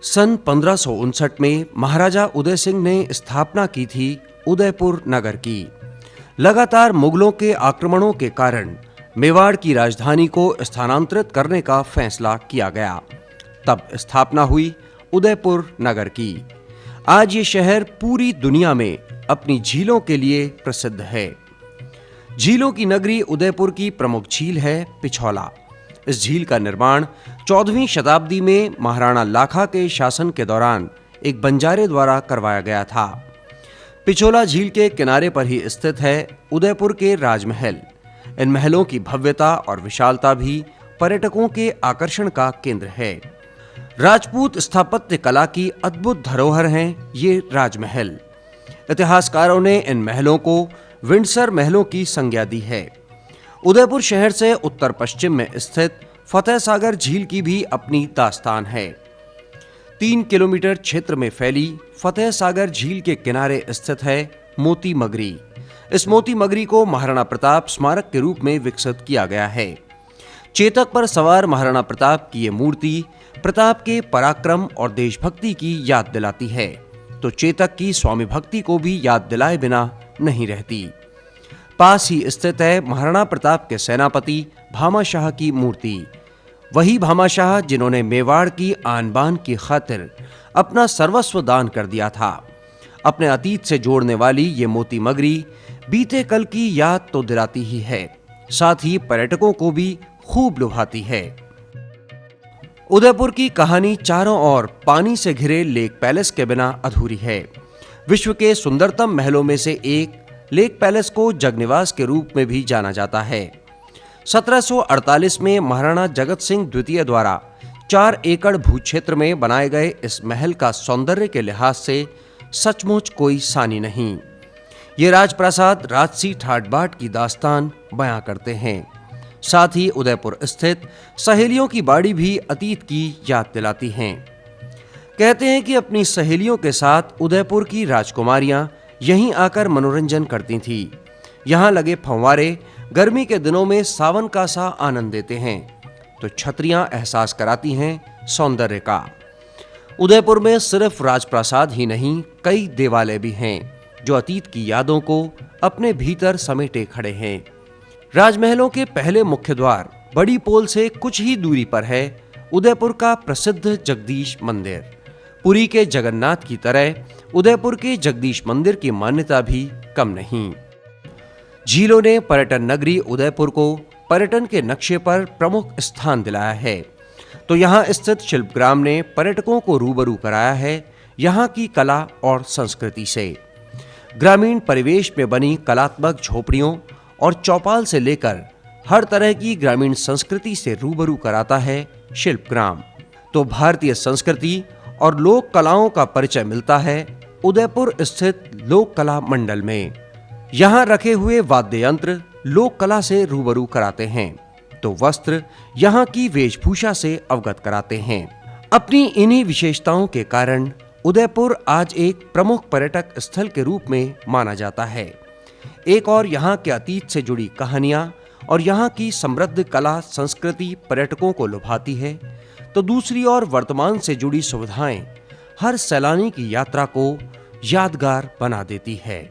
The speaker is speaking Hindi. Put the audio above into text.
सन 1559 में महाराजा उदय सिंह ने स्थापना की थी उदयपुर नगर की। लगातार मुगलों के आक्रमणों के कारण मेवाड़ की राजधानी को स्थानांतरित करने का फैसला किया गया। तब स्थापना हुई उदयपुर नगर की। आज ये शहर पूरी दुनिया में अपनी झीलों के लिए प्रसिद्ध है। झीलों की नगरी उदयपुर की प्रमुख झील है पिछौला। इस झील का निर्माण 14वीं शताब्दी में महाराणा लाखा के शासन के दौरान एक बंजारे द्वारा करवाया गया था। पिछौला झील के किनारे पर ही स्थित है उदयपुर के राजमहल। इन महलों की भव्यता और विशालता भी पर्यटकों के आकर्षण का केंद्र है। राजपूत स्थापत्य कला की अद्भुत धरोहर हैं ये राजमहल। इतिहासकारों ने इन महलों को विंडसर महलों की संज्ञा दी है। उदयपुर शहर से उत्तर पश्चिम में स्थित फतेह सागर झील की भी अपनी दास्तान है। 3 किलोमीटर क्षेत्र में फैली फतेह सागर झील के किनारे स्थित है मोती मगरी। इस मोती मगरी को महाराणा प्रताप स्मारक के रूप में विकसित किया गया है। चेतक पर सवार महाराणा प्रताप की ये मूर्ति प्रताप के पराक्रम और देशभक्ति की याद दिलाती है, तो चेतक की स्वामी भक्ति को भी याद दिलाए बिना नहीं रहती। पास ही स्थित है महाराणा प्रताप के सेनापति भामाशाह की मूर्ति। वही भामाशाह जिन्होंने मेवाड़ की आन बान की खातिर अपना सर्वस्व दान कर दिया था। अपने अतीत से जोड़ने वाली ये मोती मगरी बीते कल की याद तो दिलाती ही है, साथ ही पर्यटकों को भी खूब लुभाती है। उदयपुर की कहानी चारों ओर पानी से घिरे लेक पैलेस के बिना अधूरी है। विश्व के सुंदरतम महलों में से एक लेक पैलेस को जगनिवास के रूप में भी जाना जाता है। 1748 में महाराणा जगत सिंह द्वितीय द्वारा 4 एकड़ भूक्षेत्र में बनाए गए इस महल का सौंदर्य के लिहाज से सचमुच कोई सानी नहीं। ये राजप्रासाद राजसी ठाट बाट की दास्तान बयां करते हैं। साथ ही उदयपुर स्थित सहेलियों की बाड़ी भी अतीत की याद दिलाती हैं। कहते हैं कि अपनी सहेलियों के साथ उदयपुर की राजकुमारियां यहीं आकर मनोरंजन करती थीं। यहाँ लगे फव्वारे गर्मी के दिनों में सावन का सा आनंद देते हैं, तो छतरियां एहसास कराती हैं सौंदर्य का। उदयपुर में सिर्फ राजप्रासाद ही नहीं, कई देवालय भी हैं जो अतीत की यादों को अपने भीतर समेटे खड़े हैं। राजमहलों के पहले मुख्य द्वार बड़ी पोल से कुछ ही दूरी पर है उदयपुर का प्रसिद्ध जगदीश मंदिर। पुरी के जगन्नाथ की तरह उदयपुर के जगदीश मंदिर की मान्यता भी कम नहीं। झीलों ने पर्यटन नगरी उदयपुर को पर्यटन के नक्शे पर प्रमुख स्थान दिलाया है, तो यहाँ स्थित शिल्पग्राम ने पर्यटकों को रूबरू कराया है यहाँ की कला और संस्कृति से। ग्रामीण परिवेश में बनी कलात्मक झोपड़ियों और चौपाल से लेकर हर तरह की ग्रामीण संस्कृति से रूबरू कराता है शिल्पग्राम। तो भारतीय संस्कृति और लोक कलाओं का परिचय मिलता है उदयपुर स्थित लोक कला मंडल में। यहाँ रखे हुए वाद्य यंत्र लोक कला से रूबरू कराते हैं, तो वस्त्र यहाँ की वेशभूषा से अवगत कराते हैं। अपनी इन्हीं विशेषताओं के कारण उदयपुर आज एक प्रमुख पर्यटक स्थल के रूप में माना जाता है। एक और यहाँ के अतीत से जुड़ी कहानियां और यहाँ की समृद्ध कला संस्कृति पर्यटकों को लुभाती है, तो दूसरी ओर वर्तमान से जुड़ी सुविधाएं हर सैलानी की यात्रा को यादगार बना देती है।